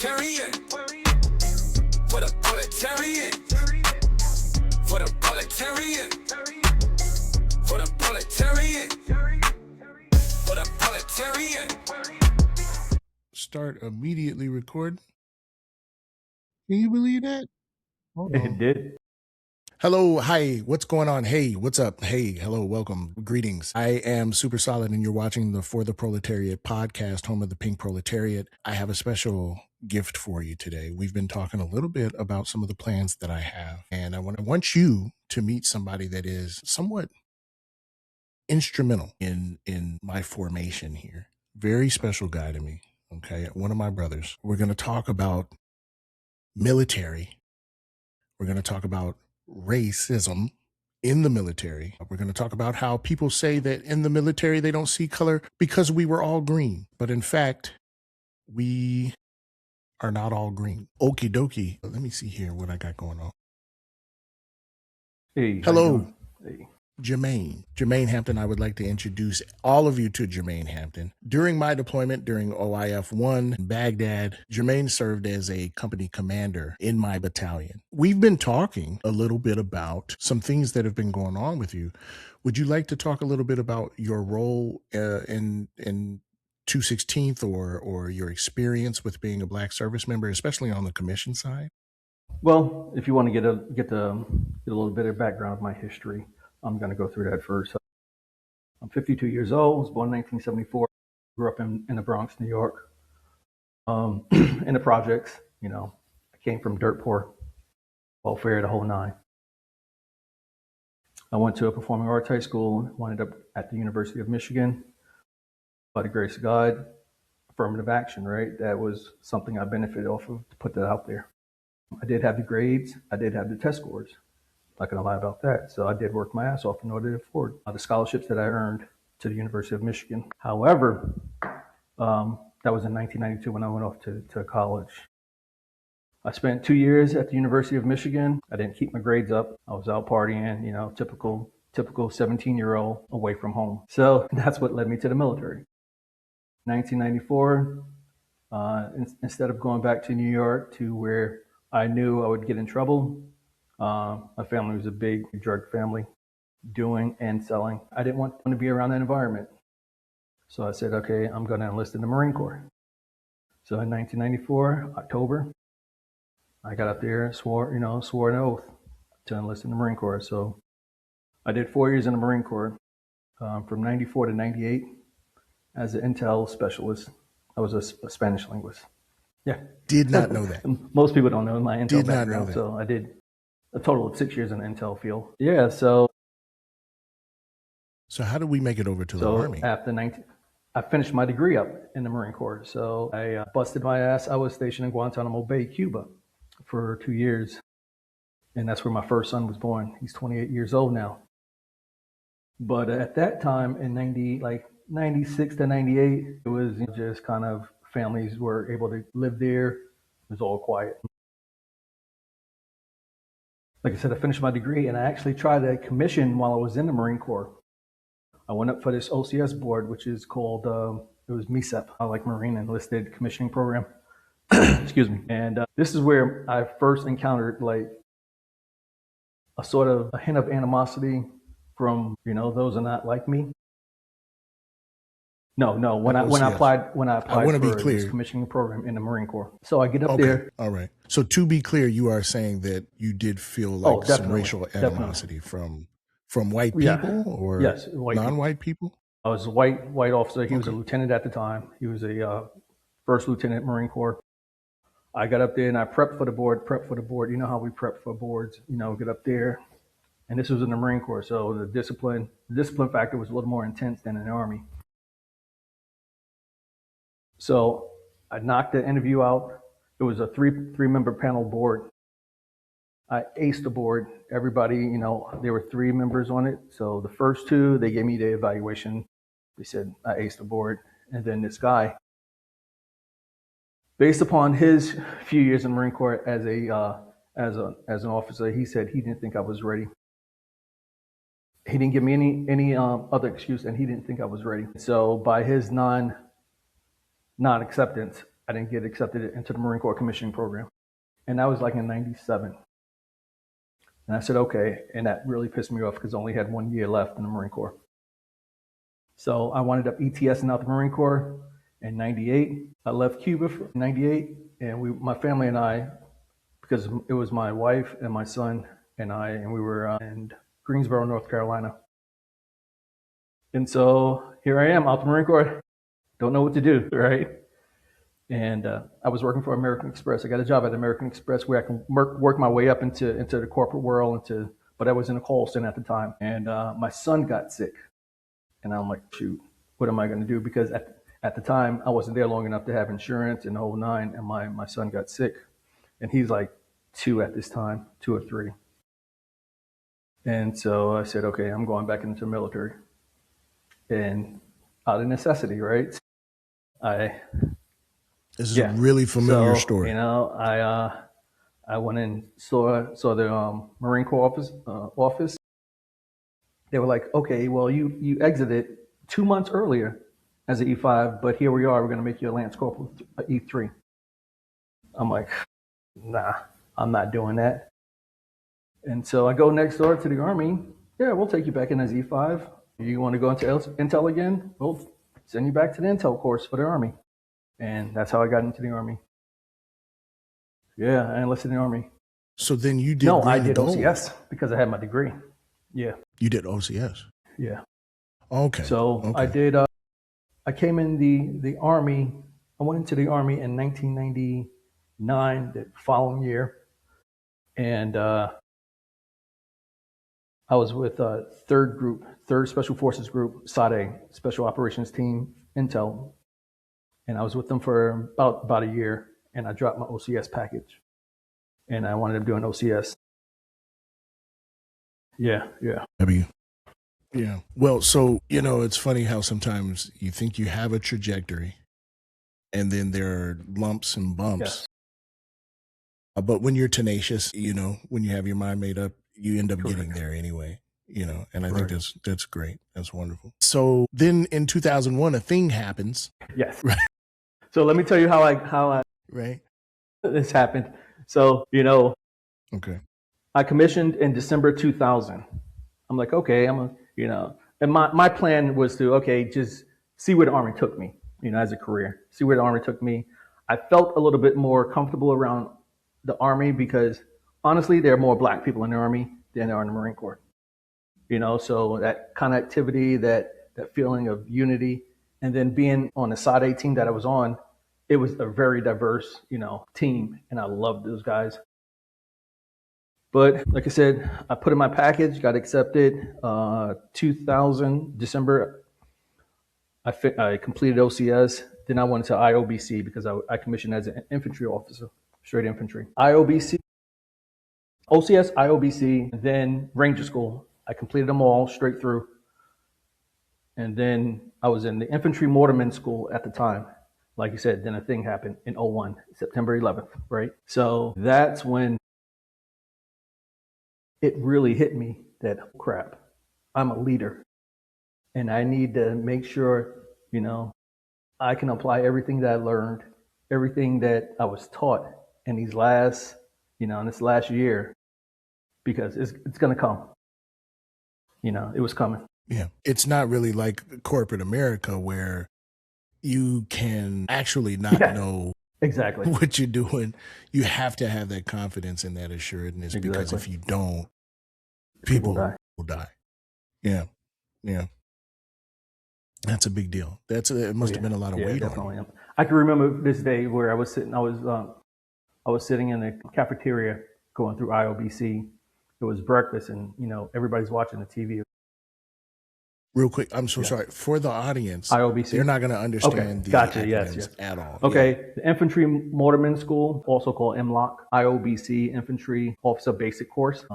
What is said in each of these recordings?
proletariat. For the proletariat. For the proletariat. For the proletariat. For the proletariat. Start immediately recording. Can you believe that? Hold on. It did. Hello, hi, what's going on? Hey, what's up? Hey, hello, welcome, greetings. I am Super Solid and you're watching the For the Proletariat podcast, home of the Pink Proletariat. I have a special gift for you today. We've been talking a little bit about some of the plans that I have, and I want you to meet somebody that is somewhat instrumental in my formation here. Very special guy to me, okay? One of my brothers. We're going to talk about military. We're going to talk about racism in the military. We're going to talk about how people say that in the military they don't see color because we were all green. But in fact, we are not all green. Okie dokie. Let me see here what I got going on. Hey. Hello. Hey. Jermaine Hampton. I would like to introduce all of you to Jermaine Hampton. During my deployment during OIF 1 in Baghdad, Jermaine served as a company commander in my battalion. We've been talking a little bit about some things that have been going on with you. Would you like to talk a little bit about your role in 216th or your experience with being a Black service member, especially on the commission side? Well, if you want to get a little bit of background of my history, I'm going to go through that first. I'm 52 years old. I was born in 1974. Grew up in the Bronx, New York. In the projects, I came from dirt poor, welfare, the whole nine. I went to a performing arts high school, wound up at the University of Michigan. By the grace of God, affirmative action, right? That was something I benefited off of, to put that out there. I did have the grades. I did have the test scores. Not going to lie about that. So I did work my ass off in order to afford the scholarships that I earned to the University of Michigan. However, that was in 1992 when I went off to college. I spent 2 years at the University of Michigan. I didn't keep my grades up. I was out partying, typical 17-year-old away from home. So that's what led me to the military. 1994, instead of going back to New York to where I knew I would get in trouble, my family was a big drug family, doing and selling. I didn't want to be around that environment. So I said, okay, I'm going to enlist in the Marine Corps. So in 1994, October, I got up there and swore an oath to enlist in the Marine Corps. So I did 4 years in the Marine Corps, from 94 to 98 as an intel specialist. I was a Spanish linguist. Yeah. Did not know that. Most people don't know my intel Did background. not know that. So I did a total of 6 years in the intel field. Yeah, so how did we make it over to the Army? After I finished my degree up in the Marine Corps. So I busted my ass. I was stationed in Guantanamo Bay, Cuba for 2 years. And that's where my first son was born. He's 28 years old now. But at that time in 96 to 98, it was just kind of families were able to live there. It was all quiet. Like I said, I finished my degree and I actually tried a commission while I was in the Marine Corps. I went up for this OCS board, which is called, it was MESEP, like Marine Enlisted Commissioning Program. Excuse me. And this is where I first encountered a sort of a hint of animosity from, those are not like me. No. When I applied for this commissioning program in the Marine Corps. So I get up there. All right. So to be clear, you are saying that you did feel like some racial animosity from white people or non-white people? I was a white officer. He was a lieutenant at the time. He was a first lieutenant Marine Corps. I got up there and I prepped for the board. You know how we prep for boards, get up there. And this was in the Marine Corps. So the discipline factor was a little more intense than in the Army. So I knocked the interview out. It was a three-member panel board. I aced the board. Everybody, there were 3 members on it. So the first 2, they gave me the evaluation. They said I aced the board. And then this guy, based upon his few years in the Marine Corps as an officer, he said he didn't think I was ready. He didn't give me any other excuse, and he didn't think I was ready. So by his non-acceptance, I didn't get accepted into the Marine Corps commissioning program. And that was like in 97. And I said, okay. And that really pissed me off because I only had 1 year left in the Marine Corps. So I wound up ETSing out the Marine Corps in 98. I left Cuba for 98. And my family and I, because it was my wife and my son and I, and we were in Greensboro, North Carolina. And so here I am out the Marine Corps. Don't know what to do, right? And I was working for American Express. I got a job at American Express where I can work my way up into the corporate world, but I was in a call center at the time. And my son got sick. And I'm like, shoot, what am I going to do? Because at the time, I wasn't there long enough to have insurance and the whole nine. And my son got sick. And he's like 2 at this time, 2 or 3. And so I said, okay, I'm going back into the military. And out of necessity, right? This is a really familiar story. You know, I went and saw the Marine Corps office. They were like, okay, well, you exited 2 months earlier as an E5, but here we are. We're going to make you a Lance Corporal E3. I'm like, nah, I'm not doing that. And so I go next door to the Army. Yeah, we'll take you back in as E5. You want to go into Intel again? We'll send you back to the Intel course for the Army. And that's how I got into the Army. Yeah, I enlisted in the Army. So then you did. No, I did OCS because I had my degree. Yeah. You did OCS? Yeah. Okay. So okay. I did, I came in the Army. I went into the Army in 1999, the following year. And I was with 3rd Special Forces Group, SADE, Special Operations Team, Intel. And I was with them for about a year, and I dropped my OCS package. And I wanted to do an OCS. Yeah. Yeah. Well, so, you know, it's funny how sometimes you think you have a trajectory, and then there are lumps and bumps. Yes. But when you're tenacious, you know, when you have your mind made up, you end up Correct. getting there anyway, you know, and I Right. think that's great. That's wonderful. So then in 2001, a thing happens. Yes. Right. So let me tell you how I Right. this happened. So, you know, Okay. I commissioned in December 2000. I'm like, okay, and my plan was to, okay, just see where the Army took me, you know, as a career, see where the Army took me. I felt a little bit more comfortable around the Army because honestly, there are more Black people in the Army than there are in the Marine Corps, you know, so that connectivity, that feeling of unity, and then being on the SADE team that I was on, it was a very diverse, you know, team, and I loved those guys. But like I said, I put in my package, got accepted. 2000 December, I completed OCS. Then I went to IOBC because I commissioned as an infantry officer, straight infantry. IOBC, OCS, IOBC, and then Ranger School. I completed them all straight through. And then I was in the infantry mortarman school at the time. Like you said, then a thing happened in 01, September 11th, right? So that's when it really hit me that, oh, crap, I'm a leader. And I need to make sure, you know, I can apply everything that I learned, everything that I was taught in these last, you know, in this last year, because it's going to come. You know, it was coming. Yeah. It's not really like corporate America where you can actually not know exactly what you're doing. You have to have that confidence and that assuredness, because if you don't, people will die. Yeah. Yeah. That's a big deal. It must have been a lot of weight on you. I can remember this day where I was sitting in the cafeteria going through IOBC. It was breakfast, and you know, everybody's watching the TV. Real quick, I'm so sorry for the audience. IOBC, they're not going to understand the acronyms at all. Okay, yeah. The Infantry Mortarman School, also called MLOC, IOBC, Infantry Officer Basic Course,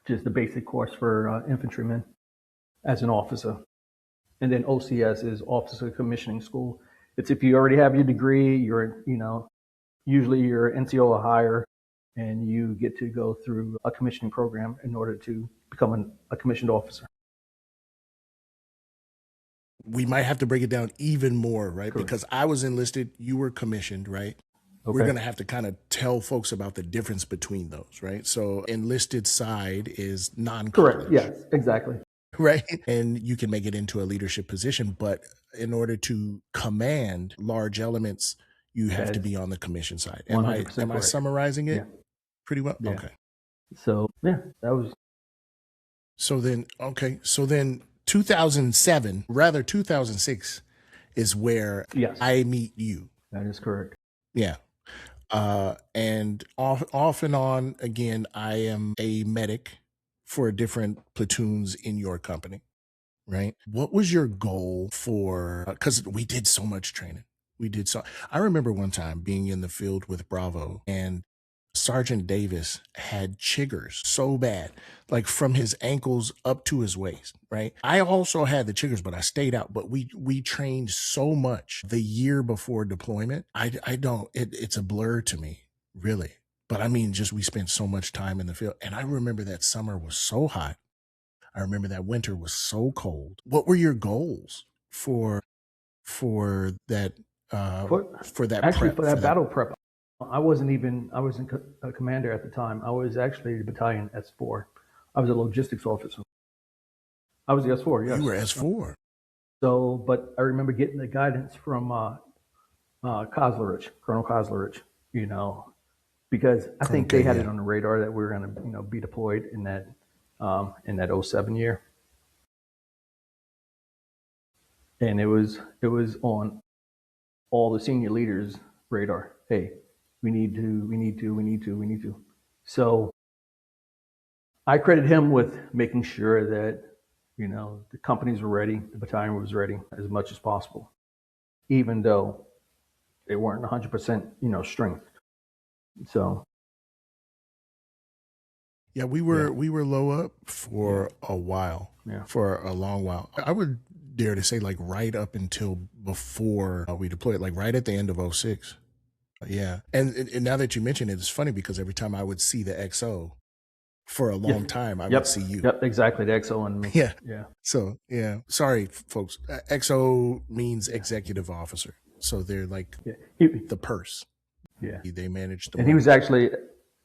just the basic course for infantrymen as an officer. And then OCS is Officer Commissioning School. It's if you already have your degree, usually you're NCO or higher, and you get to go through a commissioning program in order to become a commissioned officer. we might have to break it down even more, right? Correct. Because I was enlisted, you were commissioned, right? We're Okay. going to have to kind of tell folks about the difference between those, right? So enlisted side is Correct. non-college, Yes, exactly. right? And you can make it into a leadership position, but in order to command large elements, you have to That's be on the commission side. Am I 100% correct. summarizing it Yeah. pretty well? Yeah. Okay. So yeah, that was So then 2007, rather 2006 is where yes, I meet you. that is correct. Yeah. And off and on again, I am a medic for different platoons in your company, right? What was your goal for, because we did so much training. I remember one time being in the field with Bravo, and Sergeant Davis had chiggers so bad, like from his ankles up to his waist, right? I also had the chiggers, but I stayed out. But we trained so much the year before deployment. I don't, it's a blur to me, really. But I mean, just we spent so much time in the field. And I remember that summer was so hot. I remember that winter was so cold. What were your goals for that for that Actually, prep, for that battle prep, I wasn't a commander at the time. I was actually the battalion S4. I was a logistics officer. I was the S4, yes. You were S4. So, but I remember getting the guidance from Kozlerich, Colonel Kozlerich, because I think they had it on the radar that we were going to, be deployed in that 07 year. And it was on all the senior leaders' radar. Hey, we need to. So I credit him with making sure that, the companies were ready, the battalion was ready as much as possible, even though they weren't 100%, strength. So yeah, we were low up for a while, for a long while. I would dare to say like right up until before we deployed, like right at the end of 06. Yeah. And now that you mention it, it's funny because every time I would see the XO for a long time, I would see you. Yep, exactly. The XO and me. Yeah. Yeah. So, yeah. Sorry, folks. XO means executive officer. So they're like the purse. Yeah. They manage the And he was actually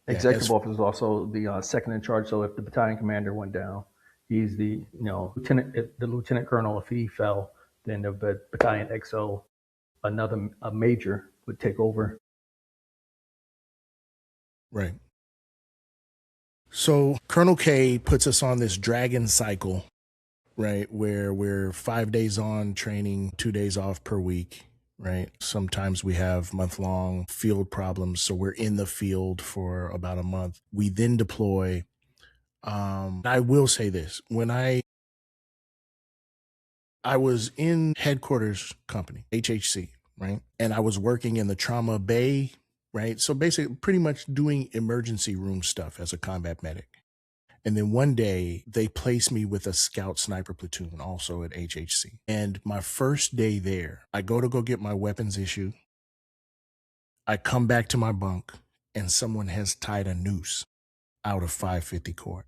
executive officer, also the second in charge. So if the battalion commander went down, he's the lieutenant colonel. If he fell, then the battalion XO, a major, would take over. Right. So Colonel K puts us on this dragon cycle, right, where we're 5 days on training, 2 days off per week, right? Sometimes we have month-long field problems, so we're in the field for about a month. We then deploy. I will say this. When I was in headquarters company, HHC, right? And I was working in the trauma bay, right? So basically pretty much doing emergency room stuff as a combat medic. And then one day they placed me with a scout sniper platoon also at HHC. And my first day there, I go get my weapons issue. I come back to my bunk and someone has tied a noose out of 550 cord,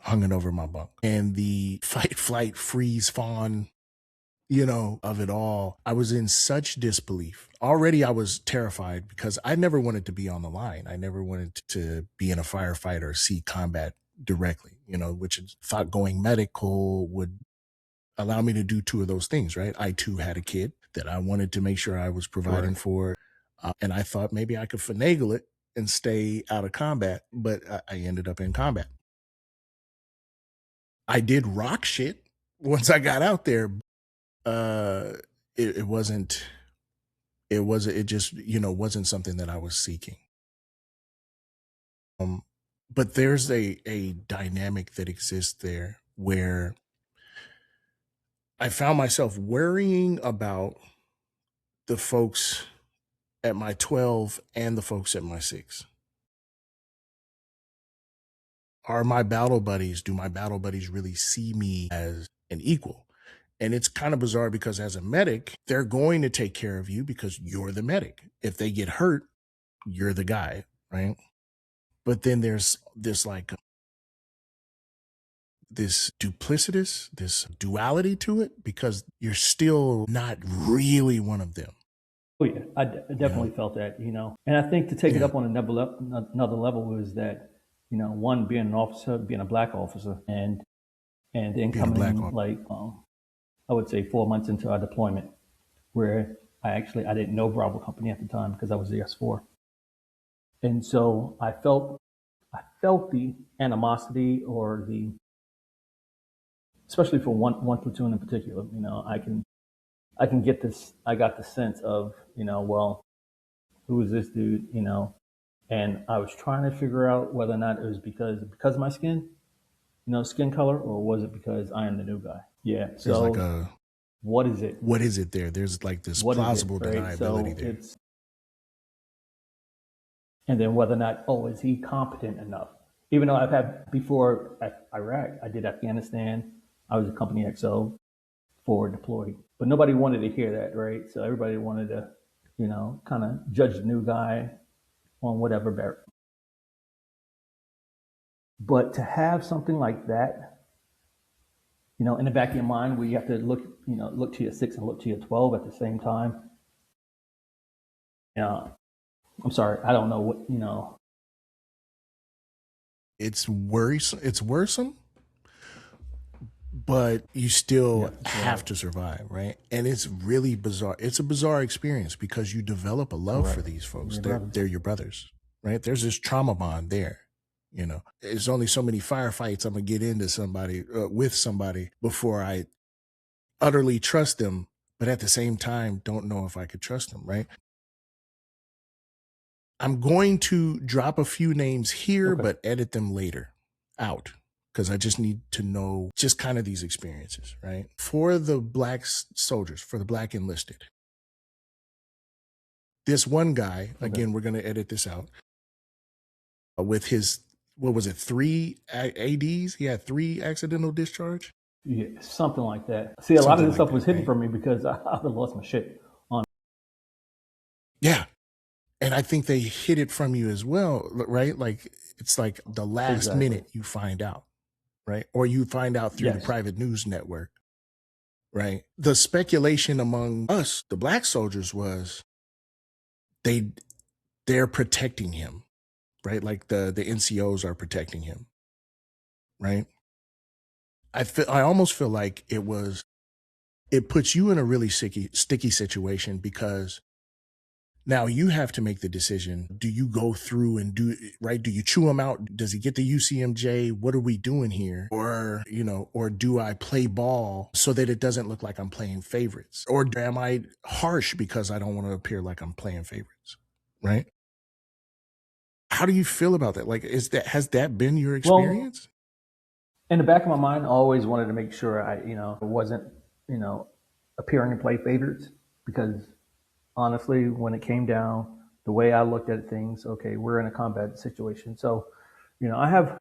hung it over my bunk. And the fight, flight, freeze, fawn, of it all, I was in such disbelief. Already I was terrified because I never wanted to be on the line. I never wanted to be in a firefight or see combat directly, which I thought going medical would allow me to do two of those things, right? I too had a kid that I wanted to make sure I was providing for. And I thought maybe I could finagle it and stay out of combat, but I ended up in combat. I did rock shit once I got out there. It just wasn't something that I was seeking. But there's a dynamic that exists there where I found myself worrying about the folks at my 12 and the folks at my 6. Do my battle buddies really see me as an equal? And it's kind of bizarre because as a medic, they're going to take care of you because you're the medic. If they get hurt, you're the guy, right? But then there's this like this duplicitous, this duality to it, because you're still not really one of them. Oh yeah, I definitely felt that, and I think to take it up on another level was that, one, being an officer, being a black officer, and then Being a coming black in, officer. like, I would say 4 months into our deployment, where I didn't know Bravo Company at the time because I was the S4, and so I felt the animosity, or especially for one platoon in particular. I can get this. I got the sense of, well, who is this dude? And I was trying to figure out whether or not it was because of my skin color, or was it because I am the new guy? Yeah. There's So like a, what is it? what is it there? There's like this What is it? plausible Right. deniability So there. and then whether or not, is he competent enough? Even though I've had before at Iraq, I did Afghanistan. I was a company XO forward deployed, but nobody wanted to hear that, right? So everybody wanted to, kind of judge the new guy on whatever merit. But to have something like that, in the back of your mind, where you have to look to your 6 and look to your 12 at the same time. I'm sorry, I don't know what. It's worrisome, but you still have to survive, right? And it's really bizarre. It's a bizarre experience because you develop a love for these folks. They're your brothers, right? There's this trauma bond there. There's only so many firefights I'm gonna get into somebody with somebody before I utterly trust them, but at the same time don't know if I could trust them, right? I'm going to drop a few names here, Okay. but edit them later out, because I just need to know just kind of these experiences, right? For the black soldiers, for the black enlisted, this one guy, again, we're going to edit this out, with his, what was it, 3 ADs? He had 3 accidental discharge? Yeah, something like that. See, a lot of this stuff was hidden from me because I would have lost my shit on. Yeah. And I think they hid it from you as well, right? Like, it's like the last minute you find out, right? Or you find out through the private news network, right? The speculation among us, the black soldiers, was they're protecting him, right? Like the NCOs are protecting him, right? I almost feel like it puts you in a really sticky situation, because now you have to make the decision. Do you go through and do you chew him out? Does he get the UCMJ? What are we doing here? Or, or do I play ball so that it doesn't look like I'm playing favorites? Or am I harsh because I don't want to appear like I'm playing favorites? Right? How do you feel about that? Like, has that been your experience? Well, in the back of my mind, I always wanted to make sure I, wasn't, appearing to play favorites, because honestly, when it came down, the way I looked at things, okay, we're in a combat situation. So, I have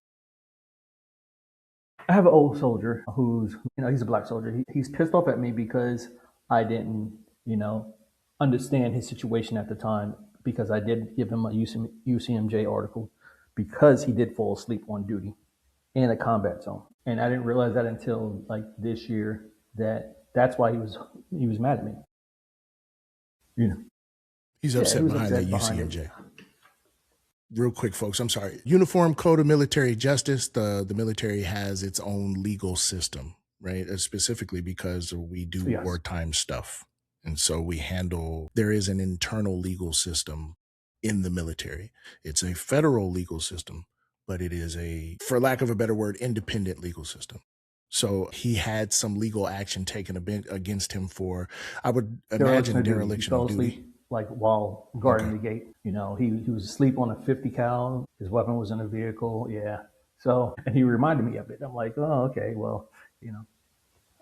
an old soldier who's, he's a black soldier. He's pissed off at me because I didn't, understand his situation at the time, because I did give him a UCMJ article because he did fall asleep on duty in a combat zone. And I didn't realize that until like this year, that's why he was mad at me. He's upset behind that UCMJ. Real quick, folks, I'm sorry. Uniform Code of Military Justice, the military has its own legal system, right? Specifically because we do wartime stuff. And so there is an internal legal system in the military. It's a federal legal system, but it is for lack of a better word, independent legal system. So he had some legal action taken against him for, I would imagine, dereliction of duty. Like while guarding the gate, he was asleep on a 50 cal. His weapon was in the vehicle. Yeah. So, and he reminded me of it. I'm like, oh, okay, well,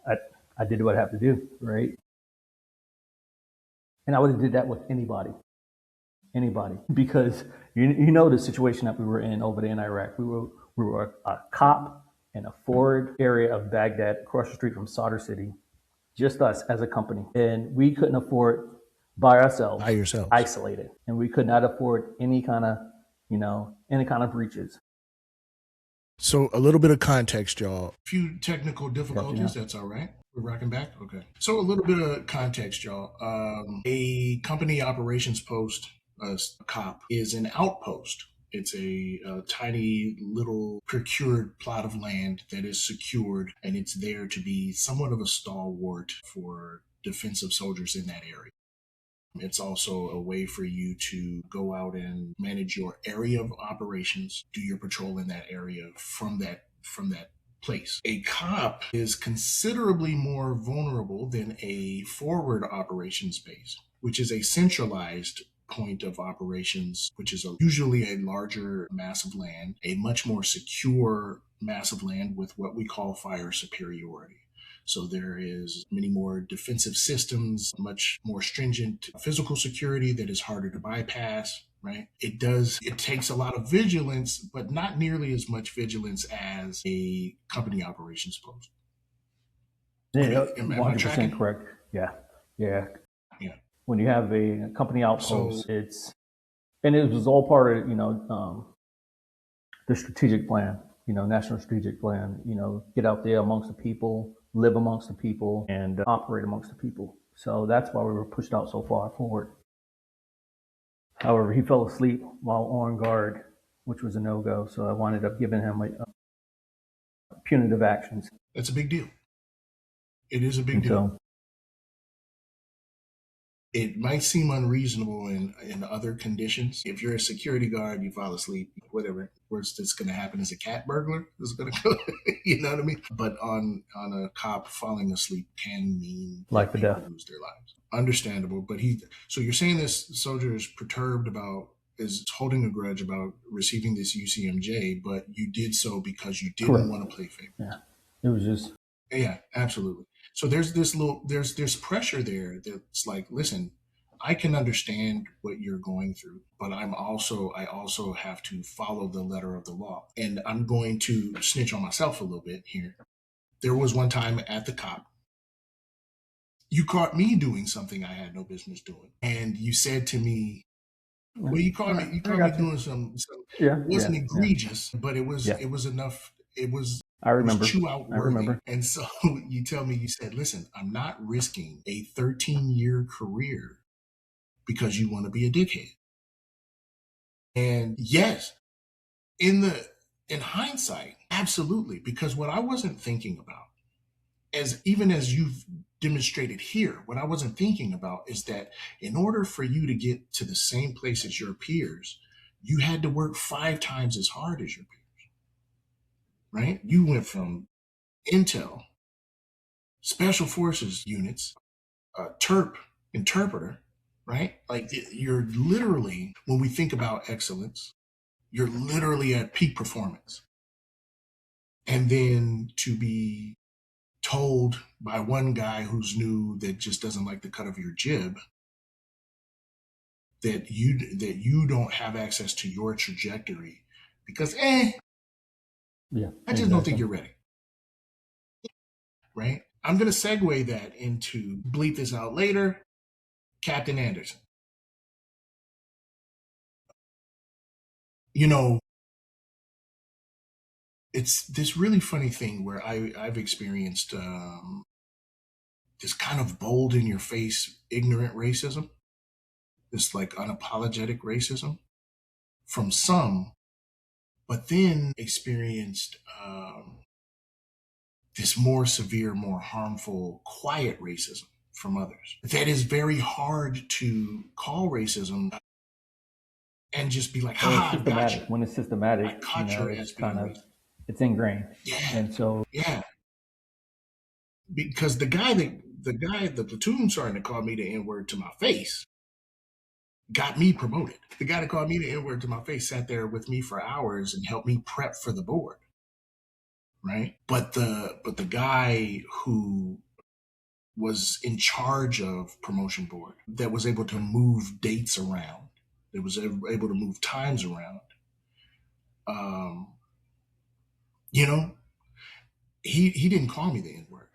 I did what I have to do, right? And I would have did that with anybody, because the situation that we were in over there in Iraq. We were a cop in a forward area of Baghdad, across the street from Sadr City, just us as a company, and we couldn't afford by yourselves, isolated, and we could not afford any kind of breaches. So a little bit of context, y'all. Few technical difficulties. Gotcha. That's all right. We're rocking back. Okay. So a little bit of context, y'all. A company operations post, a COP, is an outpost. It's a tiny little procured plot of land that is secured, and it's there to be somewhat of a stalwart for defensive soldiers in that area. It's also a way for you to go out and manage your area of operations, do your patrol in that area from that place. A COP is considerably more vulnerable than a forward operations base, which is a centralized point of operations, which is usually a larger mass of land, a much more secure mass of land with what we call fire superiority. So there is many more defensive systems, much more stringent physical security that is harder to bypass, right? It takes a lot of vigilance, but not nearly as much vigilance as a company operations post. Yeah, Am I 100% tracking? correct. Yeah. Yeah. When you have a company outpost, and it was all part of, the strategic plan, national strategic plan, get out there amongst the people, live amongst the people, and operate amongst the people. So that's why we were pushed out so far forward. However, he fell asleep while on guard, which was a no-go. So I wound up giving him punitive actions. That's a big deal. It is a big deal. So, it might seem unreasonable in other conditions. If you're a security guard, you fall asleep, whatever. Worst that's going to happen is a cat burglar is going to go. You know what I mean? But on a cop, falling asleep can mean life or death. Lose their lives. Understandable. But so you're saying this soldier is perturbed is holding a grudge about receiving this UCMJ, but you did so because you didn't want to play favorites. Yeah, it was just. Yeah, absolutely. So there's there's pressure there that's like, listen, I can understand what you're going through, but I also have to follow the letter of the law. And I'm going to snitch on myself a little bit here. There was one time at the COP, you caught me doing something I had no business doing. And you said to me, well, you caught me doing some it wasn't egregious, but it was enough. I remember. Chew-out worthy. And so you tell me, you said, listen, I'm not risking a 13-year career because you want to be a dickhead. And yes, in hindsight, absolutely. Because what I wasn't thinking about, even as you've demonstrated here, what I wasn't thinking about is that in order for you to get to the same place as your peers, you had to work 5 times as hard as your peers. Right? You went from intel, special forces units, TERP interpreter, right? Like you're literally, when we think about excellence, you're literally at peak performance. And then to be told by one guy who's new that just doesn't like the cut of your jib that you don't have access to your trajectory because I just don't think you're ready. Right? I'm going to segue that into, bleep this out later, Captain Anderson. It's this really funny thing where I've experienced this kind of bold in your face, ignorant racism, this like unapologetic racism from some, but then experienced this more severe, more harmful, quiet racism from others. That is very hard to call racism and just be like, ha, it's systematic. When it's systematic, it's kind of, it's ingrained. Yeah. And so, yeah. Because the platoon sergeant that called me the N-word to my face got me promoted. The guy that called me the N-word to my face sat there with me for hours and helped me prep for the board. Right? But the guy who was in charge of promotion board, that was able to move dates around, that was able to move times around, he didn't call me the N-word.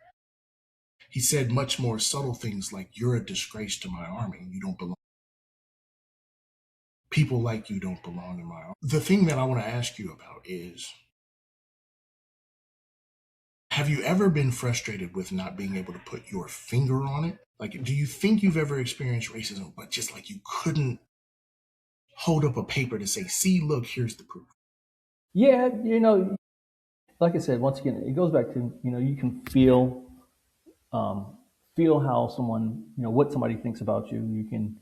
He said much more subtle things like, you're a disgrace to my army. You don't belong. People like you don't belong in my army. The thing that I want to ask you about is, Have you ever been frustrated with not being able to put your finger on it? Like, do you think you've ever experienced racism, but just like you couldn't hold up a paper to say, see, look, here's the proof? Yeah, like I said, once again, it goes back to, you can feel how someone, what somebody thinks about you. You can,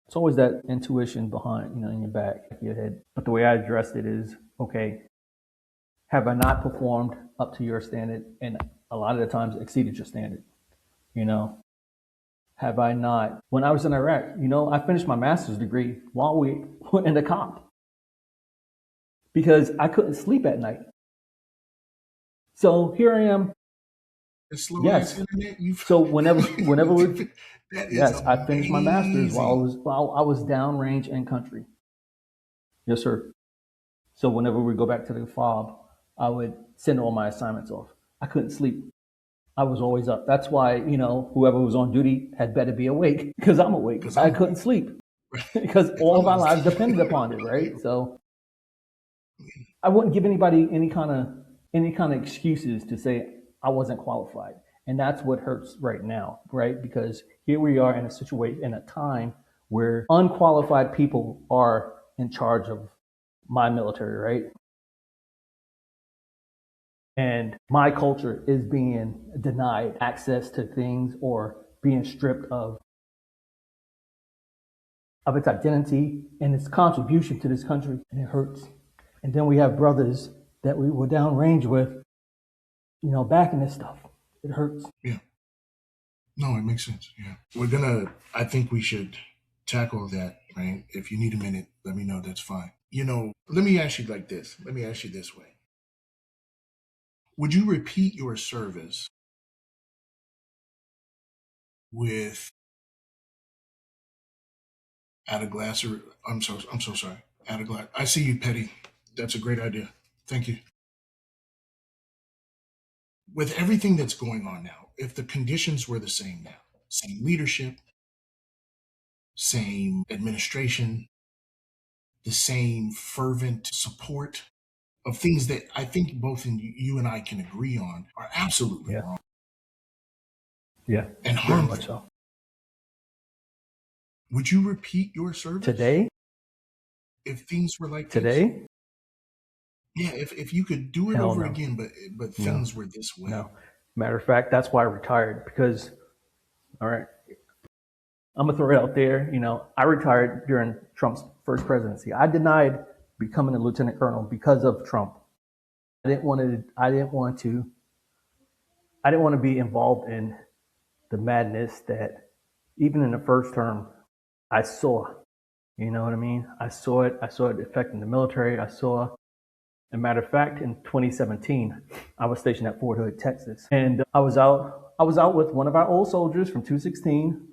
it's always that intuition behind, in your back, of your head. But the way I addressed it is, okay, have I not performed up to your standard? And a lot of the times exceeded your standard, you know? Have I not? When I was in Iraq, I finished my master's degree while we were in the comp because I couldn't sleep at night. So here I am. The slow Yes. internet, So whenever we, that is yes, I finished my master's amazing. while I was downrange in country. Yes, sir. So whenever we go back to the fob, I would send all my assignments off. I couldn't sleep. I was always up. That's why, whoever was on duty had better be awake because I'm awake. 'Cause I I'm couldn't awake. sleep Right. because If all I'm of our on- lives depended upon it, right? So I wouldn't give anybody any kind of excuses to say I wasn't qualified. And that's what hurts right now, right? Because here we are in a situation, in a time where unqualified people are in charge of my military, right? And my culture is being denied access to things or being stripped of its identity and its contribution to this country, and it hurts. And then we have brothers that we were downrange with, backing this stuff. It hurts. Yeah. No, it makes sense. Yeah. I think we should tackle that, right? If you need a minute, let me know. That's fine. Let me ask you like this. Let me ask you this way. Would you repeat your service with at a glass of, I'm so sorry. At a glass. I see you, Petty. That's a great idea. Thank you. With everything that's going on now, if the conditions were the same now, same leadership, same administration, the same fervent support of things that I think both you and I can agree on are absolutely Yeah. wrong Yeah. and Very harmful. much so. Would you repeat your service Today? if things were like this? Today? Yeah, if you could do it Hell over no. again, but things were this way. No. Matter of fact, that's why I retired because, all right, I'm gonna throw it out there. I retired during Trump's first presidency. I denied becoming a lieutenant colonel because of Trump. I didn't want to be involved in the madness that even in the first term I saw. You know what I mean? I saw it affecting the military. As a matter of fact, in 2017, I was stationed at Fort Hood, Texas, and I was out with one of our old soldiers from 216,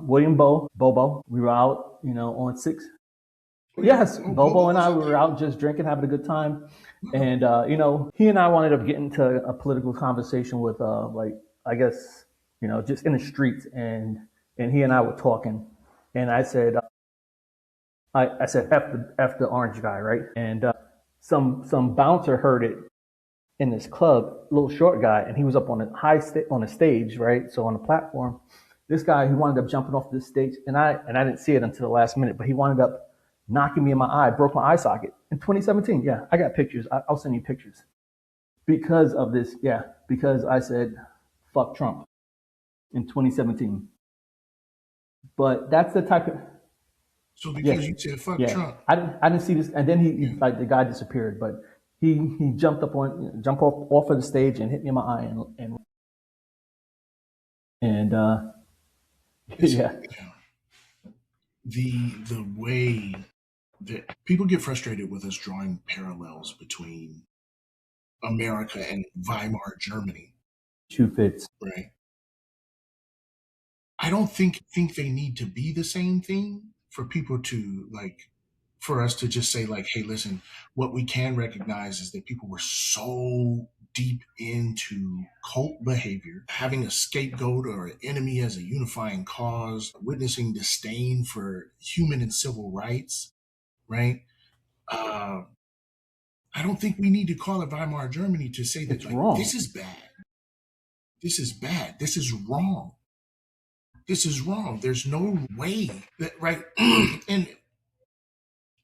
William Bobo. We were out, on 6. Yes, Bobo and I were out just drinking, having a good time, and he and I wound up getting into a political conversation with I guess just in the streets, and he and I were talking, and I said I said F the orange guy, right? And some bouncer heard it in this club, little short guy, and he was up on a stage, right? So on the platform, this guy, he wound up jumping off this stage, and I didn't see it until the last minute, but he wound up knocking me in my eye, broke my eye socket in 2017. Yeah, I got pictures. I'll send you pictures because of this. Yeah, because I said fuck Trump in 2017. But that's the type of. So because you said fuck Trump, I didn't see this, and then he like the guy disappeared, but he jumped off of the stage and hit me in my eye and yeah. The way that people get frustrated with us drawing parallels between America and Weimar Germany, Shoe fits. right? I don't think they need to be the same thing for people to for us to just say hey, listen, what we can recognize is that people were so deep into cult behavior, having a scapegoat or an enemy as a unifying cause, witnessing disdain for human and civil rights, right? I don't think we need to call it Weimar Germany to say that It's wrong. this is bad. This is bad. This is wrong. This is wrong. There's no way that, right? And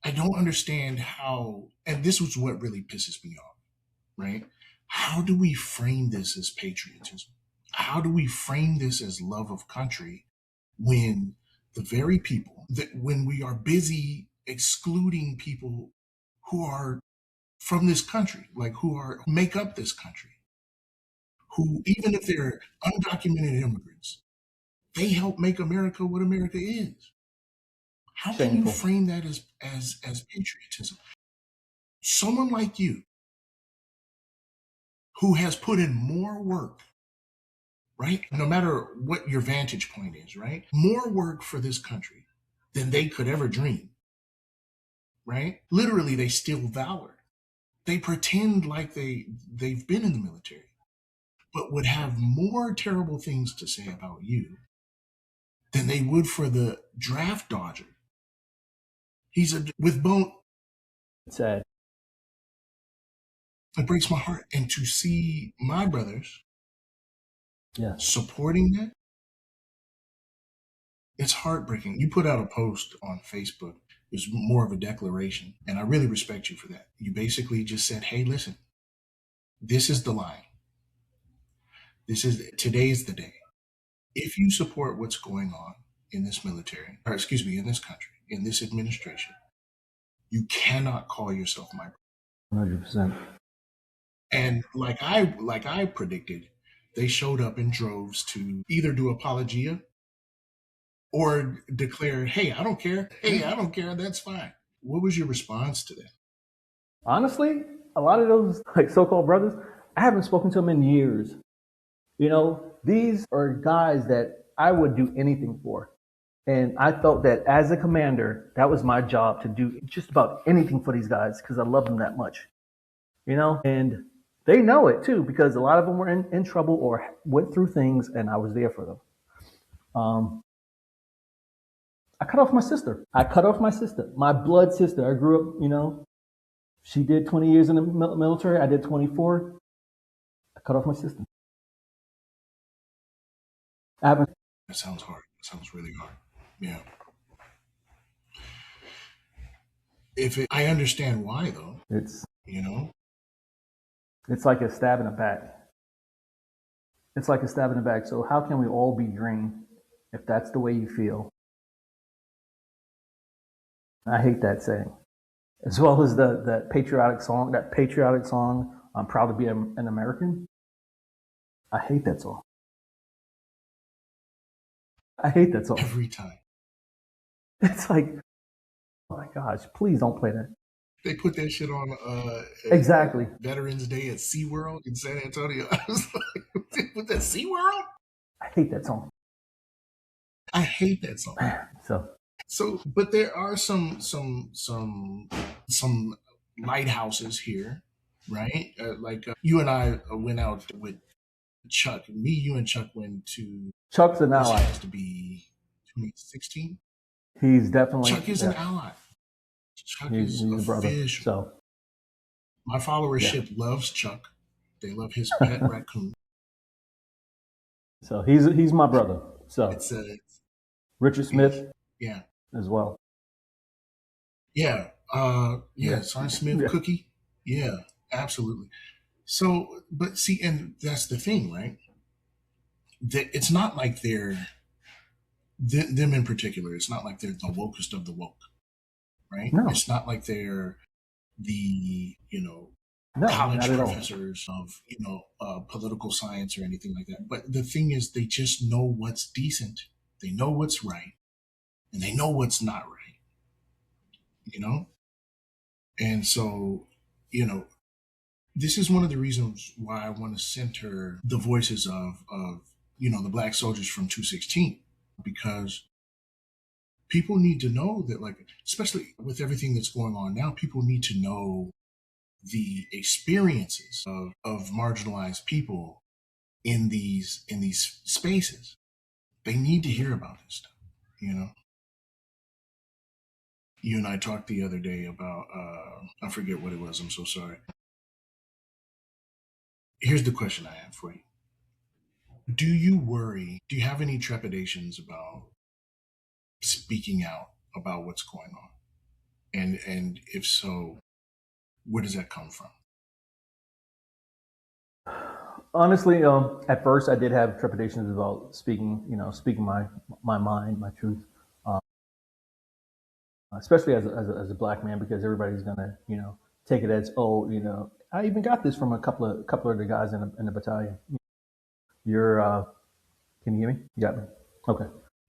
I don't understand how, and this was what really pisses me off, right? How do we frame this as patriotism? How do we frame this as love of country when the very people that, when we are busy excluding people who are from this country, like who make up this country, who, even if they're undocumented immigrants, they help make America what America is. How can you frame that as patriotism? Someone like you, who has put in more work, right? No matter what your vantage point is, right? More work for this country than they could ever dream, right? Literally, they steal valor. They pretend like they've been in the military, but would have more terrible things to say about you than they would for the draft dodger. He's with bone. Sad. It breaks my heart. And to see my brothers supporting that, it's heartbreaking. You put out a post on Facebook. It was more of a declaration, and I really respect you for that. You basically just said, hey, listen, this is the line. Today's the day. If you support what's going on in this military, or excuse me, in this country, in this administration, you cannot call yourself my brother. 100%. And like I predicted, they showed up in droves to either do apologia or declare, hey, I don't care. Hey, I don't care. That's fine. What was your response to that? Honestly, a lot of those like so-called brothers, I haven't spoken to them in years. You know, these are guys that I would do anything for. And I felt that as a commander, that was my job to do just about anything for these guys because I love them that much. You know, and they know it too because a lot of them were in trouble or went through things and I was there for them. I cut off my sister. My blood sister. I grew up, you know, she did 20 years in the military. I did 24. I cut off my sister. That sounds hard. It sounds really hard. Yeah. I understand why though. It's, you know, it's like a stab in the back. It's like a stab in the back. So how can we all be green if that's the way you feel? I hate that saying. As well as that patriotic song, I'm proud to be an American. I hate that song. Every time. It's like, oh my gosh, please don't play that. They put that shit on exactly Veterans Day at SeaWorld in San Antonio. I was like, they put that SeaWorld? I hate that song. So, but there are some lighthouses here, right? You and I went out with Chuck. You and Chuck went to. Chuck's an ally. Has to be 2016. He's definitely. Chuck is an ally. Chuck he's is a brother. official. So, my followership loves Chuck. They love his pet raccoon. So he's my brother. So it's Richard Smith. Yeah. As well. Yeah. Sergeant Smith, Cookie. Yeah, absolutely. So, but see, and that's the thing, right? It's not like they're them in particular. It's not like they're the wokest of the woke, right? No. It's not like they're the college professors of political science or anything like that. But the thing is, they just know what's decent. They know what's right, and they know what's not right. And so, this is one of the reasons why I want to center the voices of the Black soldiers from 216, because people need to know that, like, especially with everything that's going on now, people need to know the experiences of marginalized people in these spaces. They need to hear about this stuff, You and I talked the other day about, I forget what it was. I'm so sorry. Here's the question I have for you. Do you have any trepidations about speaking out about what's going on? And if so, where does that come from? Honestly, at first I did have trepidations about speaking my mind, my truth, especially as a black man, because everybody's gonna, take it as, oh, I even got this from a couple of the guys in the battalion. You're, can you hear me? You got me? Okay.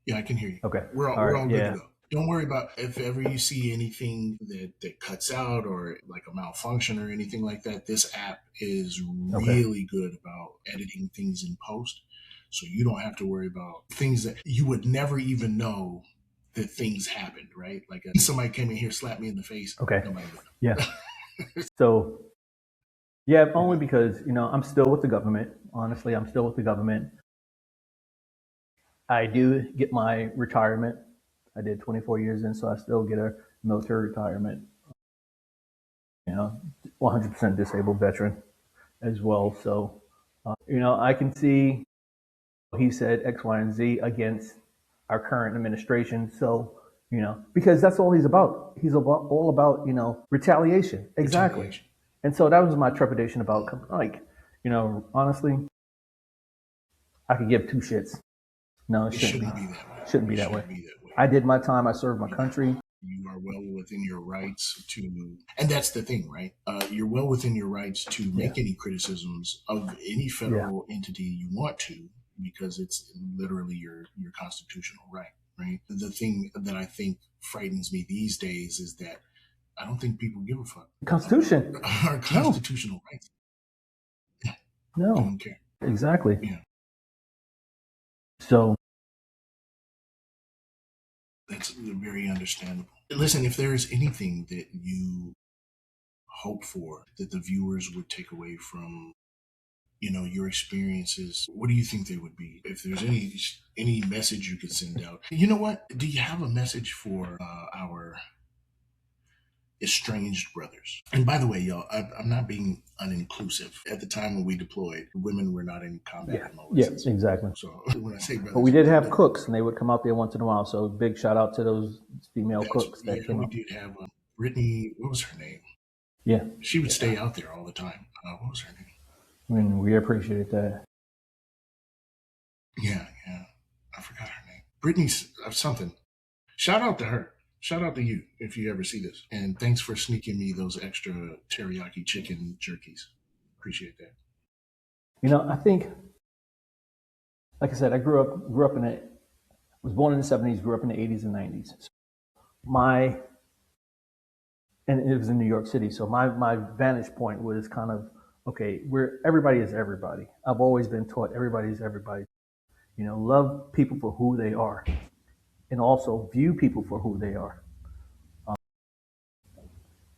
Yeah, I can hear you. Okay. We're All right. all good Yeah. to go. Don't worry about if ever you see anything that cuts out or like a malfunction or anything like that. This app is really good about editing things in post. So you don't have to worry about things that you would never even know that things happened, right? Like somebody came in here, slapped me in the face. Okay. Nobody would know. Yeah. So, yeah, only because, I'm still with the government. Honestly, I'm still with the government. I do get my retirement. I did 24 years in, so I still get a military retirement. 100% disabled veteran as well. So, I can see he said X, Y, and Z against our current administration. So, because that's all he's about. He's all about, retaliation. Exactly. Retaliation. And so that was my trepidation about, honestly, I could give two shits. No, it shouldn't be that way. Shouldn't be that way. I did my time. I served my country. You are well within your rights to, and that's the thing, right? You're well within your rights to make any criticisms of any federal entity you want to, because it's literally your constitutional right, right? The thing that I think frightens me these days is that I don't think people give a fuck. Constitution. Our constitutional rights. No. Don't care. Exactly. Yeah. So that's very understandable. Listen, if there's anything that you hope for that the viewers would take away from, your experiences, what do you think they would be? If there's any message you could send out, you know what? Do you have a message for our estranged brothers? And by the way, y'all, I'm not being uninclusive. At the time when we deployed, women were not in combat. Yeah, exactly. So when I say brothers, but we did have cooks, and they would come out there once in a while. So big shout out to those female cooks that came out. We did have Brittany. What was her name? Yeah, she would stay out there all the time. What was her name? And we appreciate that. Yeah, I forgot her name. Brittany something. Shout out to her. Shout out to you if you ever see this. And thanks for sneaking me those extra teriyaki chicken jerkies. Appreciate that. I think, like I said, I grew up was born in the 70s, grew up in the 80s and 90s. And it was in New York City. So my vantage point was kind of, okay, everybody is everybody. I've always been taught everybody is everybody. Love people for who they are, and also view people for who they are.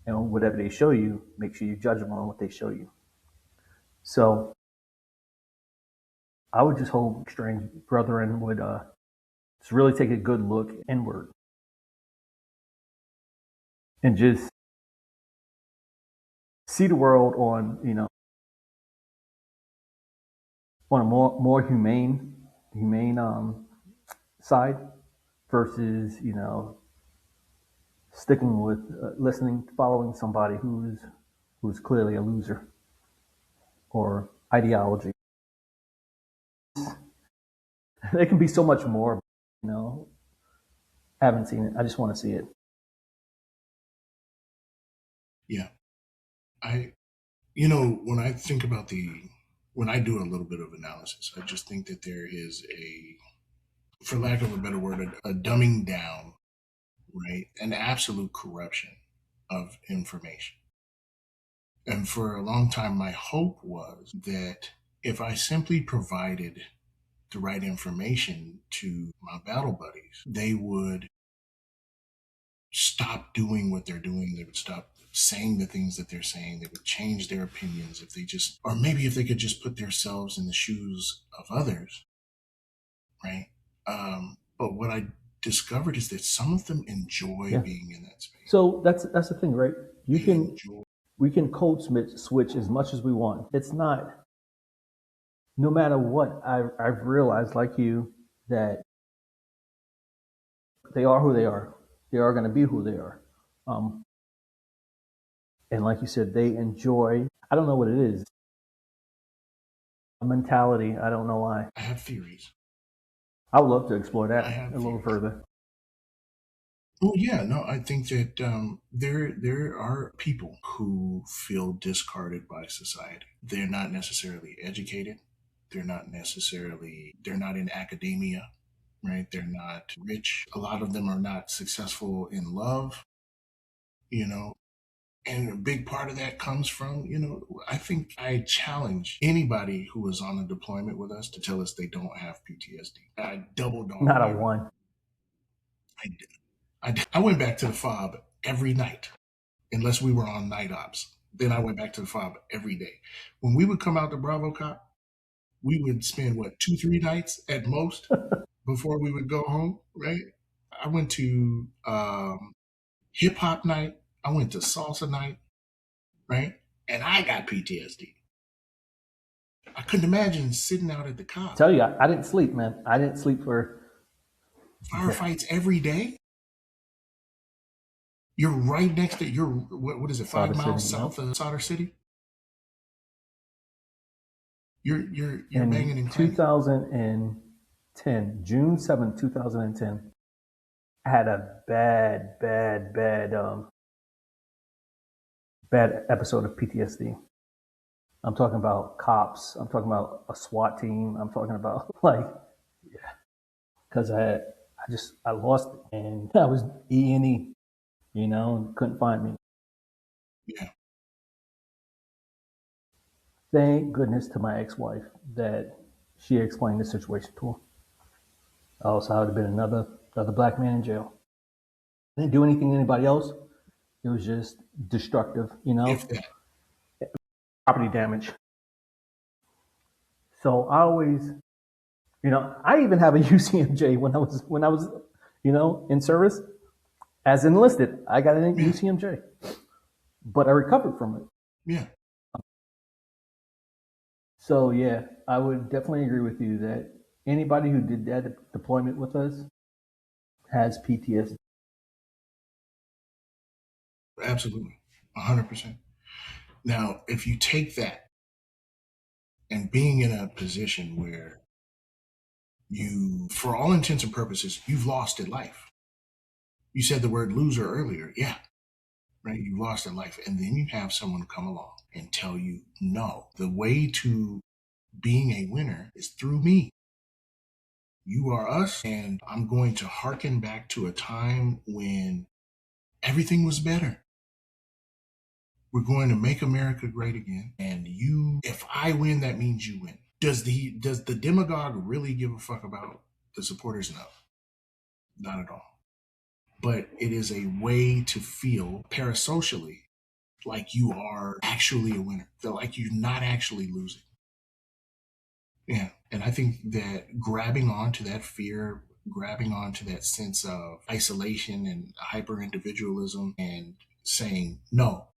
And whatever they show you, make sure you judge them on what they show you. So I would just hope strange brethren would just really take a good look inward and just see the world on, on a more humane side versus, sticking with following somebody who's clearly a loser or ideology. There can be so much more, I haven't seen it. I just want to see it. Yeah. When I think about when I do a little bit of analysis, I just think that there is for lack of a better word, a dumbing down, right? An absolute corruption of information. And for a long time, my hope was that if I simply provided the right information to my battle buddies, they would stop doing what they're doing. They would stop saying the things that they're saying. They would change their opinions or maybe if they could just put themselves in the shoes of others, right? But what I discovered is that some of them enjoy being in that space. So that's the thing, right? Enjoy. We can code switch as much as we want. It's not, no matter what, I've realized, like you, that they are who they are. They are going to be who they are. And like you said, they enjoy, I don't know what it is, a mentality. I don't know why. I have theories. I would love to explore that a little further. Oh yeah, no, I think that there are people who feel discarded by society. They're not necessarily educated. They're not in academia, right? They're not rich. A lot of them are not successful in love, and a big part of that comes from, I think I challenge anybody who was on a deployment with us to tell us they don't have PTSD. I doubled on Not a one. I did. I went back to the fob every night, unless we were on night ops. Then I went back to the fob every day. When we would come out to Bravo Cop, we would spend 2-3 nights at most before we would go home, right? I went to hip hop night. I went to salsa night, right? And I got PTSD. I couldn't imagine sitting out at the cop. Tell you, I didn't sleep, man. I didn't sleep for firefights every day. You're right next to what is it? 5 miles south of Solder City. You're banging in 2010, June 7th, 2010. I had a bad episode of PTSD. I'm talking about cops. I'm talking about a SWAT team. I'm talking about because I lost it, and I was E&E, couldn't find me. Yeah. Thank goodness to my ex-wife that she explained the situation to her. Else I would have been another black man in jail. I didn't do anything to anybody else. It was just destructive, If that. property damage. So I always, I even have a UCMJ when I was, in service as enlisted. I got an UCMJ, but I recovered from it. Yeah. So yeah, I would definitely agree with you that anybody who did that deployment with us has PTSD. Absolutely. 100%. Now, if you take that and being in a position where you, for all intents and purposes, you've lost at life. You said the word loser earlier. Yeah. Right? You lost at life. And then you have someone come along and tell you, no, the way to being a winner is through me. You are us, and I'm going to hearken back to a time when everything was better. We're going to make America great again. And if I win, that means you win. Does the demagogue really give a fuck about the supporters? No, not at all. But it is a way to feel parasocially like you are actually a winner. Feel like you're not actually losing. Yeah. And I think that grabbing onto that fear, grabbing onto that sense of isolation and hyper individualism and saying, no,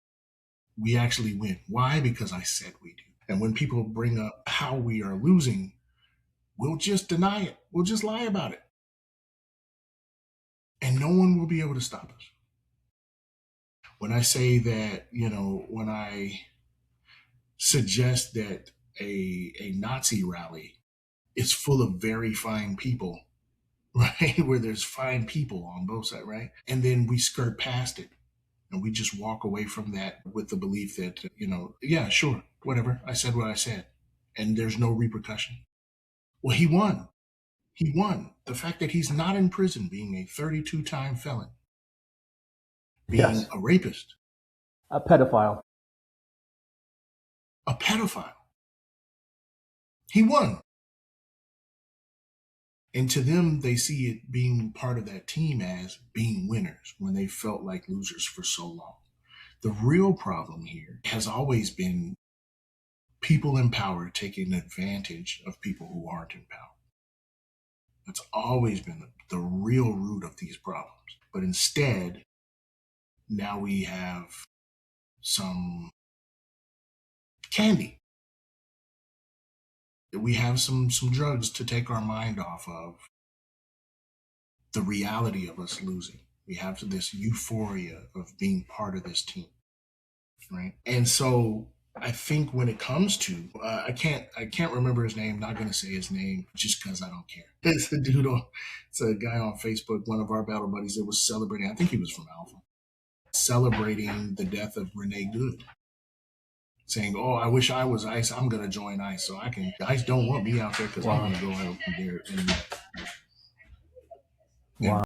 we actually win. Why? Because I said we do. And when people bring up how we are losing, we'll just deny it. We'll just lie about it. And no one will be able to stop us. When I say that, when I suggest that a Nazi rally is full of very fine people, right? Where there's fine people on both sides, right? And then we skirt past it and we just walk away from that with the belief that, yeah, sure, whatever. I said what I said. And there's no repercussion. Well, he won. He won. The fact that he's not in prison, being a 32-time felon, being a rapist, a pedophile. He won. And to them, they see it being part of that team as being winners when they felt like losers for so long. The real problem here has always been people in power taking advantage of people who aren't in power. That's always been the real root of these problems. But instead, now we have some candy. We have some drugs to take our mind off of the reality of us losing. We have this euphoria of being part of this team, right? And so I think when it comes to, I can't remember his name. Not going to say his name just because I don't care. It's a dude it's a guy on Facebook, one of our battle buddies that was celebrating. I think he was from Alpha, celebrating the death of Renee Good, saying, "Oh, I wish I was ICE. I'm going to join ICE so I can." ICE don't want me out there because I'm going to go out there and. Wow.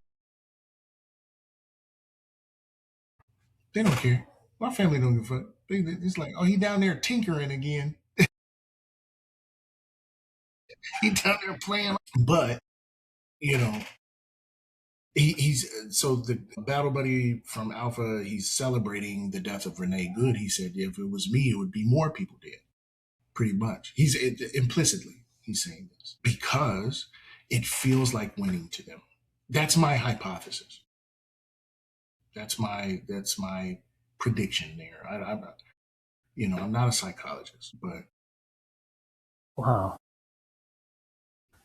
They don't care. My family don't give a fuck. It's like, oh, he down there tinkering again. He down there playing. But, you know, he's so the battle buddy from Alpha, he's celebrating the death of Renee Good. He said, if it was me, it would be more people dead. Pretty much. Implicitly, he's saying this because it feels like winning to them. That's my hypothesis. That's my prediction there. I'm not a psychologist, but Wow.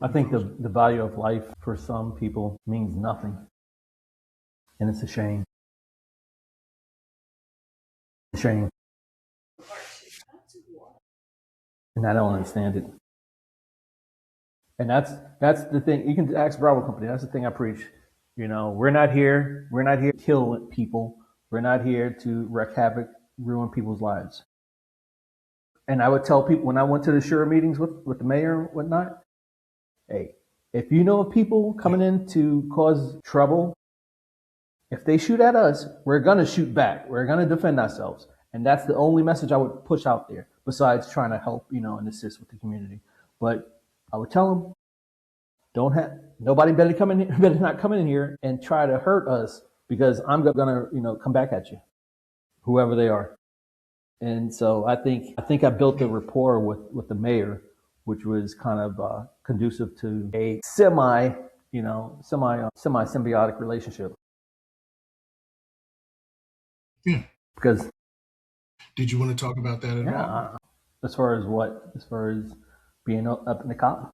I think the value of life for some people means nothing. And it's a shame. A shame. And I don't understand it. And that's the thing. You can ask Bravo Company. That's the thing I preach. We're not here to kill people. We're not here to wreak havoc, ruin people's lives. And I would tell people when I went to the Sure meetings with the mayor and whatnot, hey, if you know of people coming in to cause trouble, if they shoot at us, we're going to shoot back. We're going to defend ourselves. And that's the only message I would push out there, besides trying to help, and assist with the community. But I would tell them, nobody better not come in here and try to hurt us, because I'm going to, come back at you, whoever they are. And so I think I built a rapport with the mayor, which was kind of conducive to a semi symbiotic relationship. Yeah. Because. Did you want to talk about that at all? As far as what? As far as being up in the cop?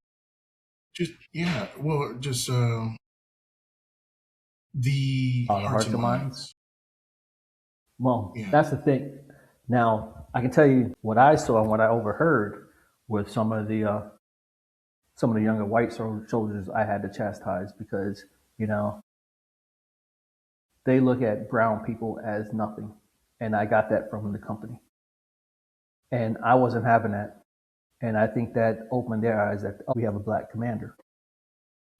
The hearts and minds. Well, yeah. That's the thing. Now, I can tell you what I saw and what I overheard with some of the younger white soldiers I had to chastise, because, they look at brown people as nothing. And I got that from the company. And I wasn't having that. And I think that opened their eyes that we have a black commander.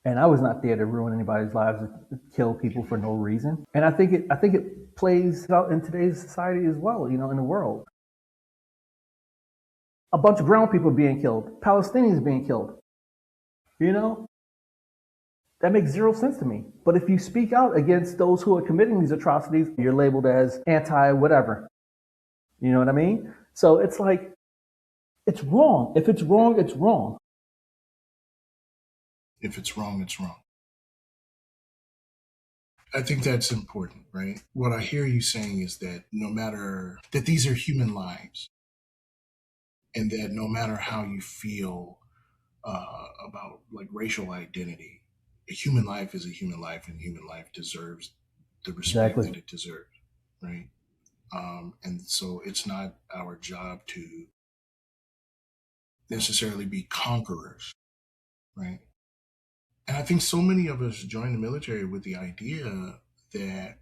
And I was not there to ruin anybody's lives, to kill people for no reason. And I think it plays out in today's society as well, in the world. A bunch of brown people being killed, Palestinians being killed. That makes zero sense to me. But if you speak out against those who are committing these atrocities, you're labeled as anti-whatever. You know what I mean? So it's like, it's wrong. If it's wrong, it's wrong. If it's wrong, it's wrong. I think that's important, right? What I hear you saying is that that these are human lives, and that no matter how you feel about like racial identity, a human life is a human life, and human life deserves the respect that it deserves, right? And so it's not our job to necessarily be conquerors, right? And I think so many of us join the military with the idea that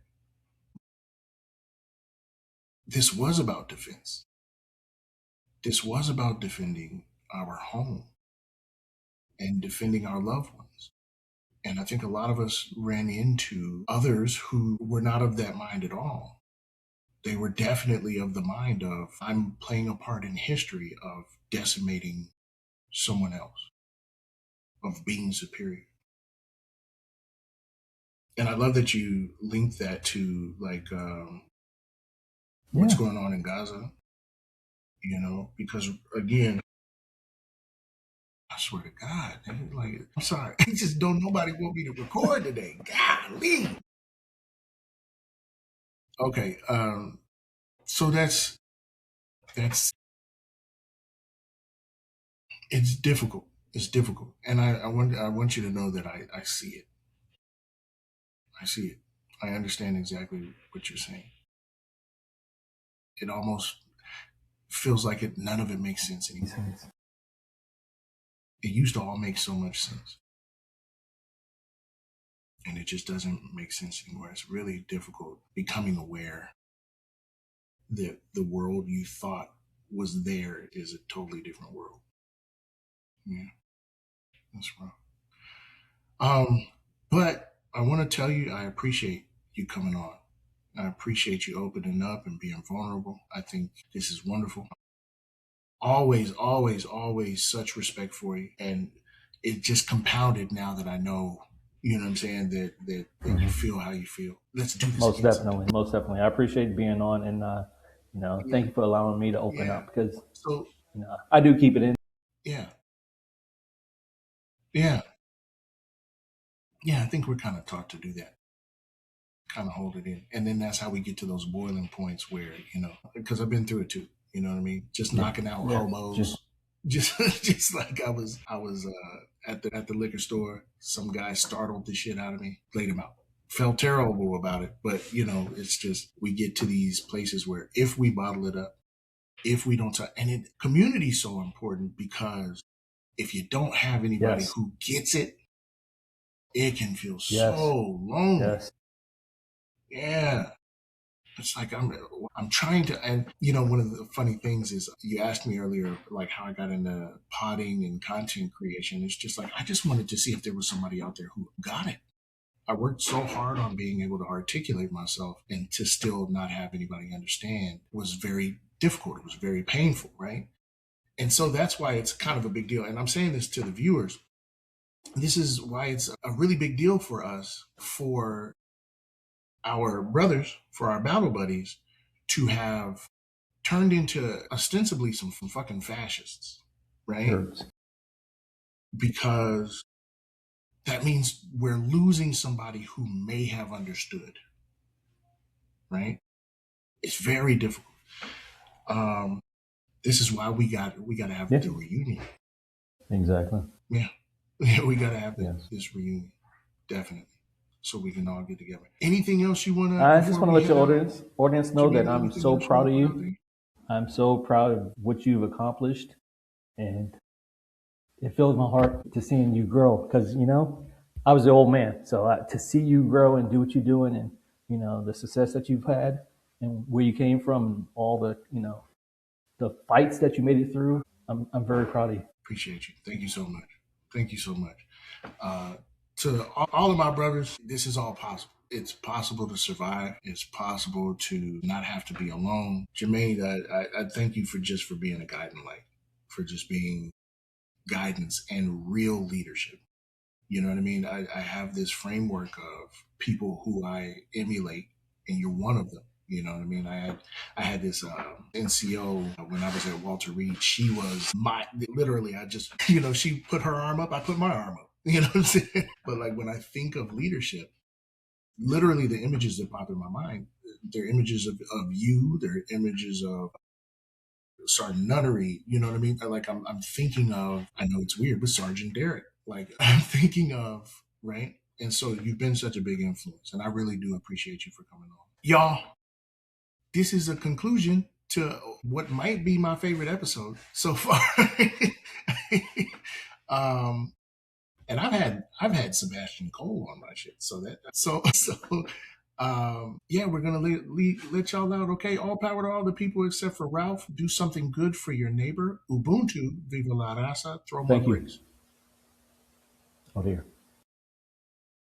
this was about defense. This was about defending our home and defending our loved ones. And I think a lot of us ran into others who were not of that mind at all. They were definitely of the mind of, I'm playing a part in history of decimating someone else, of being superior. And I love that you linked that to what's going on in Gaza, because again, I swear to God, man, like, I'm sorry. I just don't nobody want me to record today. Golly. Okay. So that's it's difficult. It's difficult. And I want you to know that I see it. I see it. I understand exactly what you're saying. It almost feels like none of it makes sense anymore. It used to all make so much sense. And it just doesn't make sense anymore. It's really difficult becoming aware that the world you thought was there is a totally different world. Yeah, that's wrong. But I want to tell you, I appreciate you coming on. I appreciate you opening up and being vulnerable. I think this is wonderful. Always, always, always such respect for you. And it just compounded now that I know, you know what I'm saying, that you feel how you feel. Let's do this. Most definitely. I appreciate being on, and thank you for allowing me to open up, because I do keep it in. Yeah. I think we're kind of taught to do that. Kind of hold it in, and then that's how we get to those boiling points where, because I've been through it too. You know what I mean? Just knocking out homos. Just like I was at the liquor store. Some guy startled the shit out of me, played him out. Felt terrible about it, but it's just we get to these places where if we bottle it up, if we don't talk, and community is so important, because if you don't have anybody who gets it, it can feel so lonely. Yeah. It's like I'm trying to, and one of the funny things is, you asked me earlier, like, how I got into potting and content creation. It's just like, I just wanted to see if there was somebody out there who got it. I worked so hard on being able to articulate myself, and to still not have anybody understand was very difficult. It was very painful, right? And so that's why it's kind of a big deal. And I'm saying this to the viewers. This is why it's a really big deal for us, for our brothers, for our battle buddies, to have turned into ostensibly some fucking fascists, right? Sure. Because that means we're losing somebody who may have understood, right? It's very difficult. This is why we got to have the reunion. Exactly. Yeah, we got to have this reunion, definitely, so we can all get together. Anything else you want to? I just want to let your audience know that I'm so proud of you. I'm so proud of what you've accomplished, and it fills my heart to seeing you grow, because I was the old man, so to see you grow and do what you're doing, and the success that you've had and where you came from, and all the the fights that you made it through, I'm very proud of you. Appreciate you. Thank you so much. Thank you so much. To all of my brothers, this is all possible. It's possible to survive. It's possible to not have to be alone. Jermaine, I thank you for being a guiding light, for just being guidance and real leadership. You know what I mean? I have this framework of people who I emulate, and you're one of them. You know what I mean? I had this NCO when I was at Walter Reed. She was literally, I just, she put her arm up, I put my arm up. You know what I'm saying? But like, when I think of leadership, literally the images that pop in my mind, they're images of you, they're images of Sergeant Nunnery. You know what I mean? Like, I'm thinking of, I know it's weird, but Sergeant Derek. Like, I'm thinking of, right? And so you've been such a big influence, and I really do appreciate you for coming on. Y'all, this is a conclusion to what might be my favorite episode so far. And I've had Sebastian Cole on my shit, we're gonna let y'all out. Okay, all power to all the people except for Ralph. Do something good for your neighbor. Ubuntu, viva la raza. Throw more bricks. Oh dear.